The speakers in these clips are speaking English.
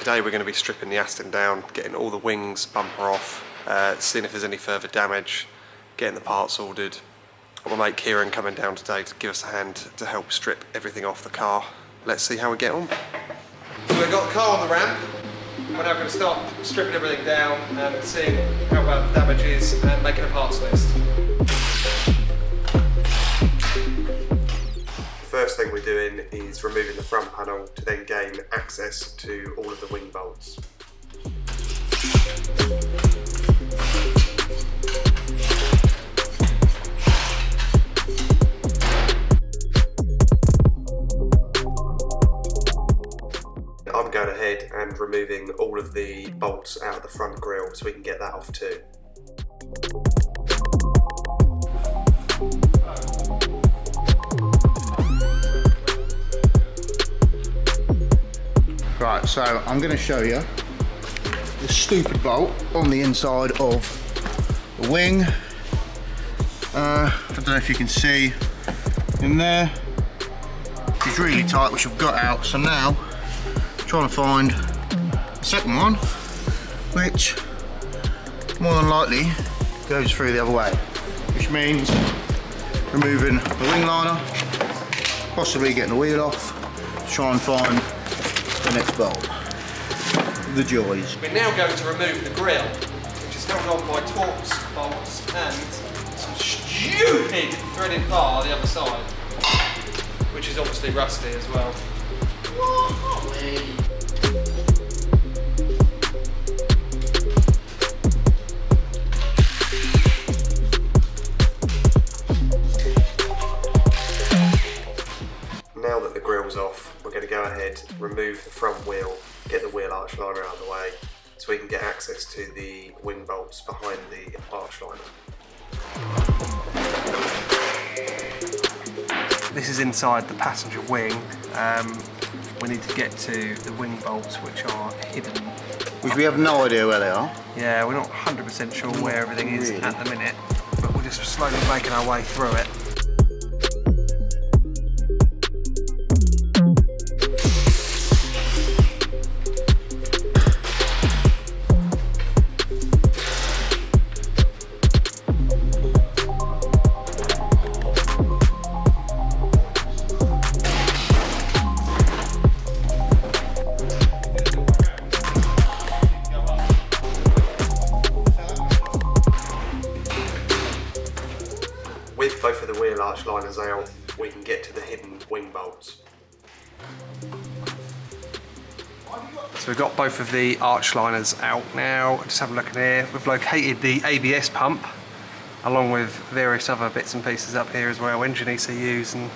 Today we're going to be stripping the Aston down, getting all the wings, bumper off, seeing if there's any further damage, getting the parts ordered. My mate Kieran coming down today to give us a hand to help strip everything off the car. Let's see how we get on. So we've got the car on the ramp. We're now going to start stripping everything down and seeing how bad the damage is and making a parts list. First thing we're doing is removing the front panel to then gain access to all of the wing bolts. I'm going ahead and removing all of the bolts out of the front grille so we can get that off too. Right, so I'm going to show you the stupid bolt on the inside of the wing. I don't know if you can see in there. It's really tight, which I've got out. So now I'm trying to find the second one, which more than likely goes through the other way, which means removing the wing liner, possibly getting the wheel off, to try and find the next bolt. The joys. We're now going to remove the grille, which is held on by Torx bolts and some stupid threaded bar on the other side, which is obviously rusty as well. Now that the grille's off, we're going to go ahead, remove the front wheel, get the wheel arch liner out of the way so we can get access to the wing bolts behind the arch liner. This is inside the passenger wing. We need to get to the wing bolts, which are hidden. Which we have no idea where they are. Yeah, we're not 100% sure where everything is at the minute, but we're just slowly making our way through it. With both of the wheel arch liners out, we can get to the hidden wing bolts. So we've got both of the arch liners out now. Just have a look in here. We've located the ABS pump, along with various other bits and pieces up here as well, engine ECUs and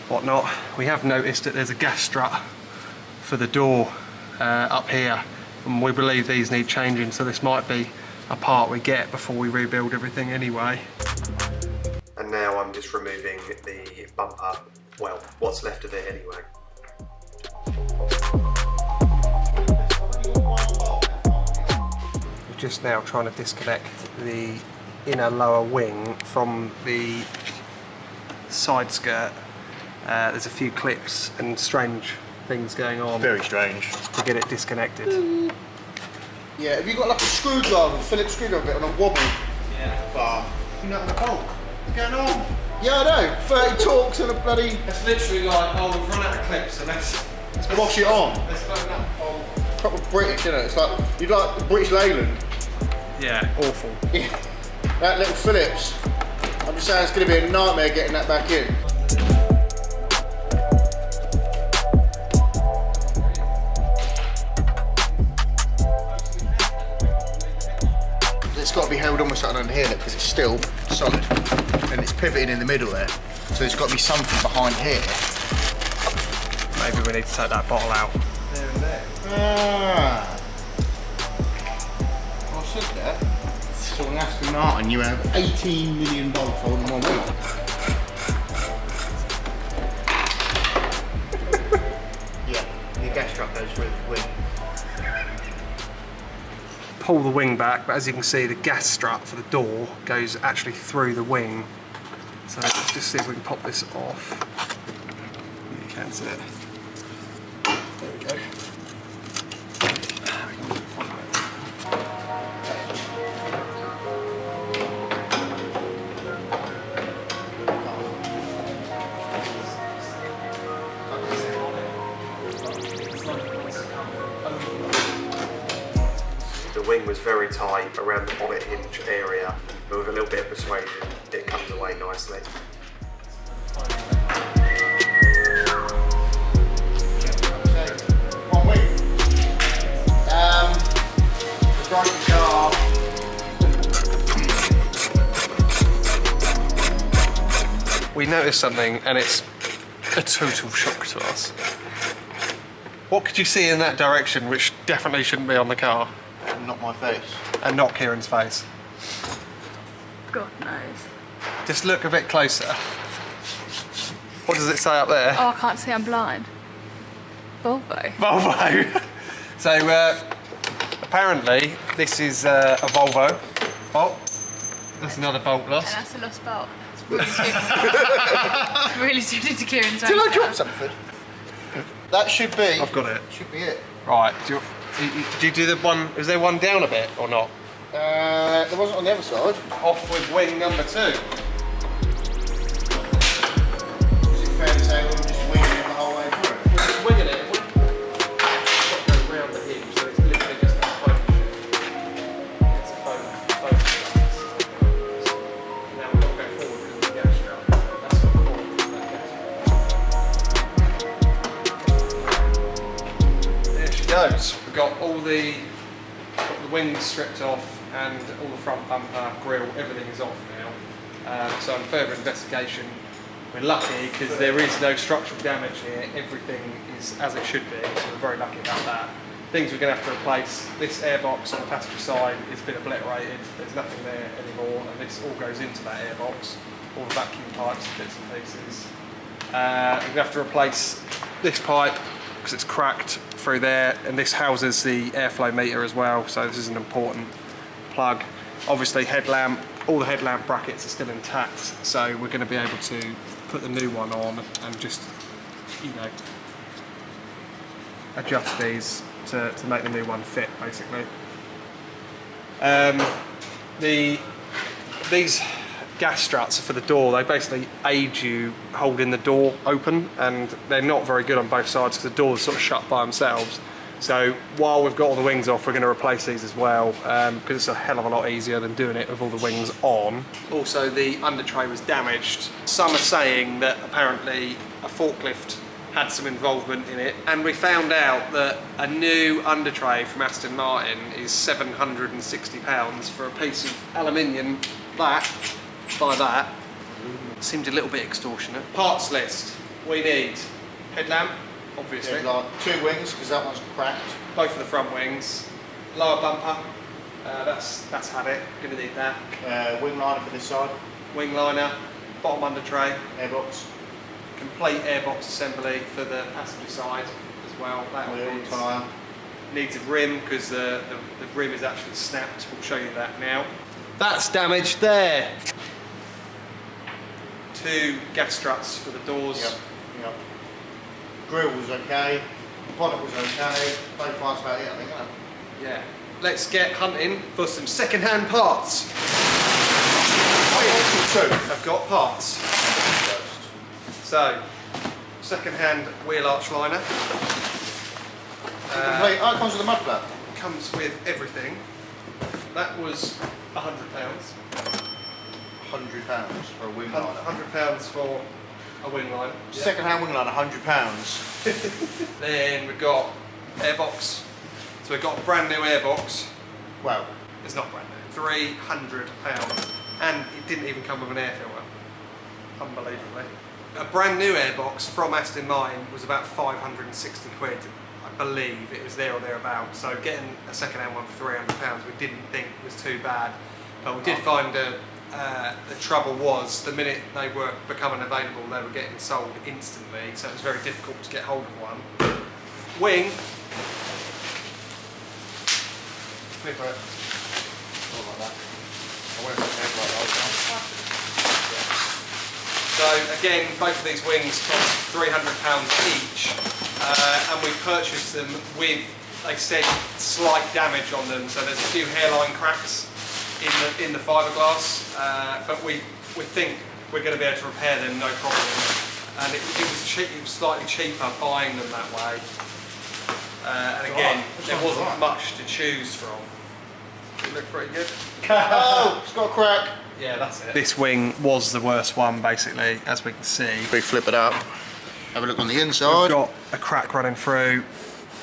whatnot. We have noticed that there's a gas strut for the door up here, and we believe these need changing, so this might be a part we get before we rebuild everything anyway. And now I'm just removing the bumper, well, what's left of it anyway. We're just now trying to disconnect the inner lower wing from the side skirt. There's a few clips and strange things going on. Very strange. To get it disconnected. Yeah, have you got like a screwdriver, Phillips screwdriver bit on a wobble? Yeah. Bar. You're not gonna bolt. What's going on? Yeah, I know. 30 talks and a bloody. It's literally like, oh, we've run out of clips, so let's wash it on. Let's phone up. Oh. Proper British, isn't it? It's like you'd like the British Leyland. Yeah, awful. Yeah. That little Phillips. I'm just saying it's going to be a nightmare getting that back in. It's got to be held on with something under here because it's still solid and it's pivoting in the middle there, so there's got to be something behind here. Maybe we need to take that bottle out. There and there. Ah. I said that. So on Aston Martin you have 18 million bolts holding one wheel. Yeah, your gas strut goes through the wing. Pull the wing back, but as you can see, the gas strut for the door goes actually through the wing. So let's just see if we can pop this off. You can see it. There we go. wing was very tight around the bonnet hinge area, but with a little bit of persuasion, it comes away nicely. One week. Drive the car. We noticed something, and it's a total shock to us. What could you see in that direction which definitely shouldn't be on the car? Not my face. And not Kieran's face. God knows. Just look a bit closer. What does it say up there? Oh, I can't see, I'm blind. Volvo. Volvo. So apparently this is a Volvo bolt. That's another bolt And lost. that's a lost bolt. It's really suited. It's really suited to Kieran's Did I face. drop something? That should be. I've got it. Should be it. Right. Do you do the one? Is there one down a bit or not? There wasn't on the other side. Off with wing number 2. Is it fair to say we were just winging it the whole way through? We're just winging it. We've got to go round the hinge, so it's literally just a focus. It's a focus. Now we've got to go forward with the gas strap. That's not forward with that gas strap. There she goes. We've got all the wings stripped off and all the front bumper, grille, everything is off now. So on further investigation, we're lucky because there is no structural damage here. Everything is as it should be, so we're very lucky about that. Things we're going to have to replace: this airbox on the passenger side has been obliterated. There's nothing there anymore, and this all goes into that airbox. All the vacuum pipes, bits and pieces. We're going to have to replace this pipe because it's cracked through there, and this houses the airflow meter as well, so this is an important plug. Obviously headlamp, all the headlamp brackets are still intact, so we're going to be able to put the new one on and just, you know, adjust these to make the new one fit, basically. These gas struts are for the door. They basically aid you holding the door open, and they're not very good on both sides because the doors sort of shut by themselves. So while we've got all the wings off, we're going to replace these as well because it's a hell of a lot easier than doing it with all the wings on. Also, the under tray was damaged. Some are saying that apparently a forklift had some involvement in it, and we found out that a new under tray from Aston Martin is £760 for a piece of aluminium. That seemed a little bit extortionate. Parts list: we need headlamp, obviously. Yeah, like 2 wings because that one's cracked. Both of the front wings. Lower bumper, that's had it. Gonna need that. Wing liner for this side. Wing liner, bottom under tray. Airbox. Complete airbox assembly for the passenger side as well. That Wheel, tyre. needs a rim because the rim is actually snapped. We'll show you that now. That's damaged there. 2 gas struts for the doors. Yep. Grill was okay. Bonnet was okay. Both parts about it, I think, aren't they? Yeah. Let's get hunting for some second-hand parts. I've got parts. So, second-hand wheel arch liner. Complete. Oh, it comes with a mud flap. Comes with everything. That was £100. £100 for a wing liner. £100 for a wing liner. Second-hand wing liner, £100. Then we've got airbox. So we've got a brand new airbox. Well, It's not brand new. £300. And it didn't even come with an air filter. Unbelievably. A brand new airbox from Aston Martin was about 560 quid. I believe it was there or thereabouts. So getting a second-hand one for £300 we didn't think was too bad. But we did find the trouble was the minute they were becoming available, they were getting sold instantly. So it was very difficult to get hold of one. Wing. Flip it. all like that. I won't put the head like that. So again, both of these wings cost £300 each, and we purchased them with, they said, slight damage on them. So there's a few hairline cracks in the fiberglass, but we think we're going to be able to repair them no problem. And it was cheap, it was slightly cheaper buying them that way. And again, there wasn't much to choose from. It looked pretty good. Oh, it's got a crack. Yeah, that's it. This wing was the worst one, basically, as we can see. If we flip it up, have a look on the inside. We've got a crack running through,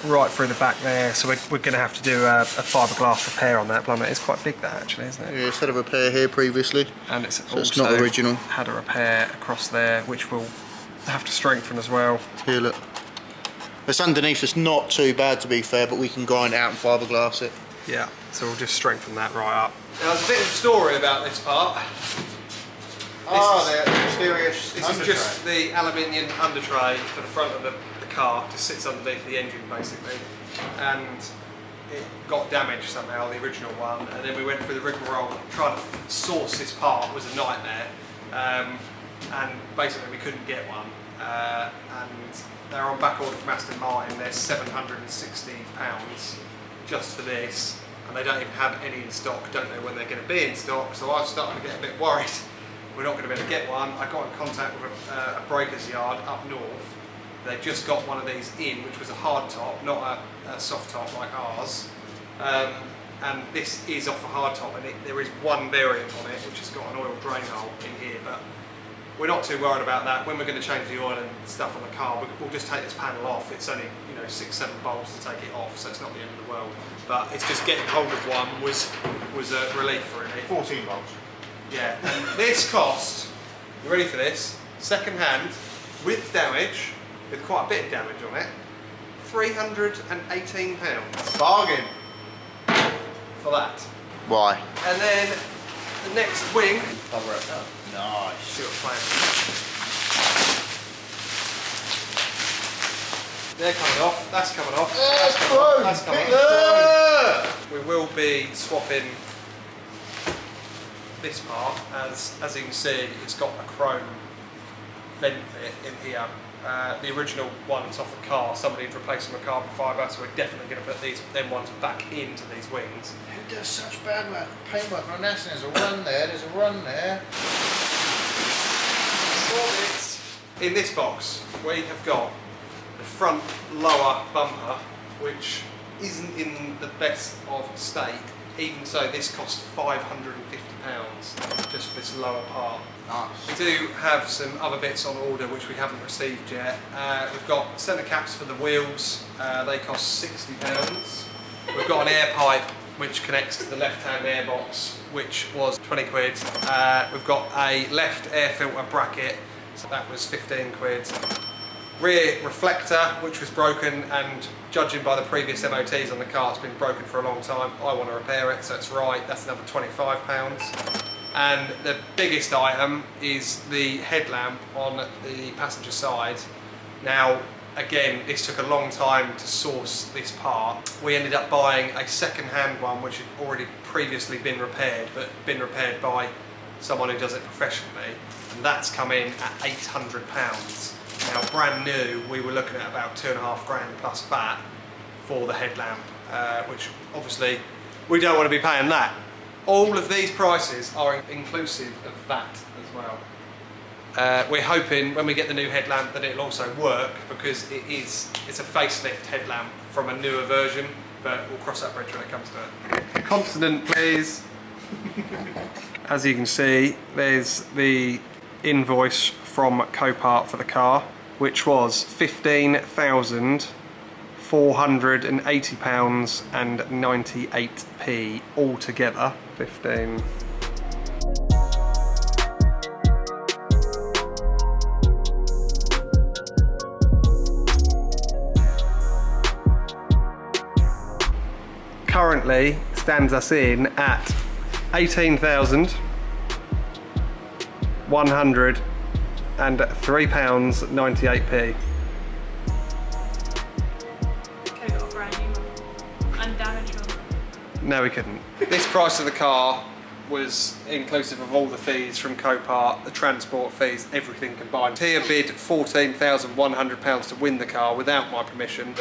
right through the back there, so we're going to have to do a fiberglass repair on that. Blimey, it's quite big, that actually, isn't it? Yeah, it's had a repair here previously. And it's so also it's not original. had a repair across there, which we'll have to strengthen as well. Here, look. It's underneath, it's not too bad to be fair, but we can grind it out and fiberglass it. Yeah, so we'll just strengthen that right up. Now, there's a bit of a story about this part. The mysterious This is just the aluminium under tray for the front of the car, just sits underneath the engine basically, and it got damaged somehow, the original one, and then we went through the rigmarole trying to source this part was a nightmare, and basically we couldn't get one, and they're on back order from Aston Martin. They're £760 just for this, and they don't even have any in stock, don't know when they're going to be in stock, so I was starting to get a bit worried we're not going to be able to get one. I got in contact with a breaker's yard up north. They just got one of these in, which was a hard top, not a soft top like ours, and this is off a hard top, and there is one variant on it which has got an oil drain hole in here, but we're not too worried about that. When we're going to change the oil and stuff on the car, we'll just take this panel off. It's only 6-7 bolts to take it off, so it's not the end of the world. But it's just getting hold of one was a relief really. 14 bolts. Yeah, and this cost, you ready for this? Second hand, with damage, with quite a bit of damage on it, £318 Bargain. for that. Why? And then the next wing, Cover it up. Nice. see what's playing. They're coming off, that's coming off, that's coming off, that's coming off. We will be swapping this part, as you can see, it's got a chrome vent bit in here. The original one's off the car, somebody had replaced them with carbon fibre, so we're definitely going to put them ones back into these wings. Who does such bad work? Paintwork on Aston, there's a run there, there's a run there. In this box, we have got the front lower bumper, which isn't in the best of state. Even so, this cost £550 just for this lower part. Nice. We do have some other bits on order which we haven't received yet. We've got centre caps for the wheels, they cost £60. We've got an air pipe which connects to the left-hand air box, which was 20 quid. We've got a left air filter bracket, so that was 15 quid. Rear reflector, which was broken, and judging by the previous MOTs on the car, it's been broken for a long time. I want to repair it, so it's right, that's another £25. And the biggest item is the headlamp on the passenger side. Now, again, this took a long time to source this part. We ended up buying a second-hand one, which had already previously been repaired, but been repaired by someone who does it professionally, and that's come in at £800. Now, brand new, we were looking at about £2.5 grand plus VAT for the headlamp, which obviously we don't want to be paying that. All of these prices are inclusive of VAT as well. We're hoping when we get the new headlamp that it'll also work, because it's a facelift headlamp from a newer version, but we'll cross that bridge when it comes to it. Consonant, please. As you can see, there's the invoice from Copart for the car, which was £15,480 and 98p altogether. 15. Currently stands us in at £18,103.98p. Could have got a brand new one. Undamaged one. No, we couldn't. This price of the car was inclusive of all the fees from Copart, the transport fees, everything combined. Tia bid £14,100 to win the car without my permission.